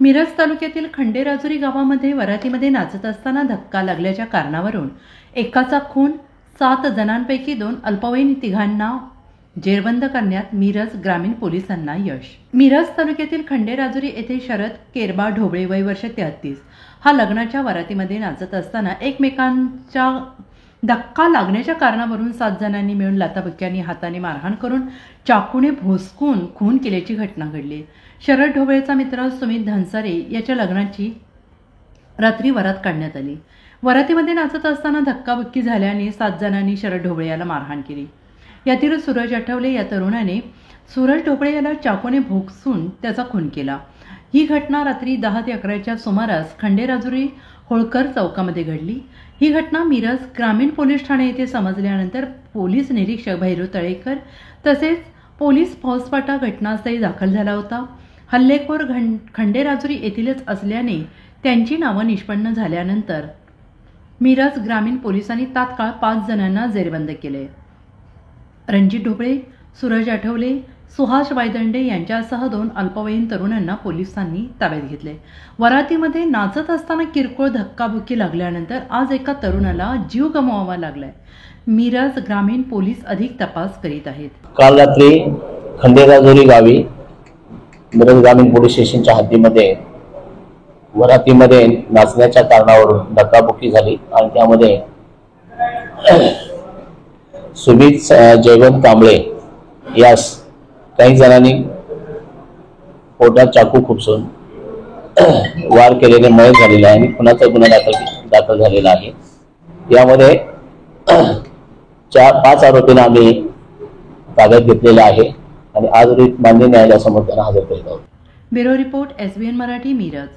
मिरज तालुक्यातील खंडेराजुरी गावामध्ये वरातीमध्ये नाचत असताना धक्का लागल्याच्या कारणावरून एकाचा खून, 7 जणांपैकी 2 अल्पवयीन तिघांना जेरबंद करण्यात मिरज ग्रामीण पोलिसांना यश। मिरज तालुक्यातील खंडेराजुरी येथे शरद केरबा ढोबळे वय वर्ष 33 हा लग्नाच्या वरातीमध्ये नाचत असताना एकमेकांच्या धक्का लागण्याच्या कारणावरून 7 जणांनी मिळून लाथाबुक्क्यांनी हाताने मारहाण करून चाकूने भोसकून खून केल्याची घटना घडली। शरद ढोबळेचा मित्र सुमित धनसरे याच्या लग्नाची रात्री वरात काढण्यात आली। वरातीमध्ये नाचत असताना धक्काबुक्की झाल्याने 7 जणांनी शरद ढोबळे याला मारहाण केली। यातील सूरज आठवले या तरुणाने सूरज ढोबळे याला चाकूने भोसकून त्याचा खून केला। ही घटना रात्री 10 ते 11च्या सुमारास खंडेराजुरी होळकर चौकामध्ये घडली। ही घटना मिरज ग्रामीण पोलीस ठाणे येथे समजल्यानंतर पोलीस निरीक्षक भैरव तळेकर तसेच पोलीस फौजफाटा घटनास्थळी दाखल झाला होता। हल्लेखोर खंडेराजुरी येथीलच असल्याने त्यांची नावं निष्पन्न झाल्यानंतर मिरज ग्रामीण पोलिसांनी तात्काळ 5 जणांना जेरबंद केले। रणजित ढोबळे, सूरज आठवले, सुहास वायदंडे यांच्यासह 2 अल्पवयीन तरुणांना पोलिसांनी ताब्यात घेतले। वरातीमध्ये नाचत असताना किरकोळ धक्काबुक्की लागल्यानंतर आज एका तरुणाला जीव गमवावा लागलाय। मिरज ग्रामीण पोलीस अधिक तपास करीत आहेत। काल रात्री खंडेराजुरी गावी मिरज ग्रामीण पोलीस स्टेशनच्या हद्दीमध्ये वरातीमध्ये नाचण्याच्या कारणावरून धक्काबुक्की झाली आणि त्यामध्ये सुमित जयवंत कांबळे यास काही जणांनी पोटात चाकू खुपसून वार केल्याने मयत झालेला आहे आणि खुनाचा गुन्हा दाखल झालेला आहे। यामध्ये 5 आरोपींना आम्ही ताब्यात घेतलेले आहे आणि आज मान्य न्यायालयासमोर त्यांना हजर करीत आहोत। Bureau report SBN Marathi Miraj.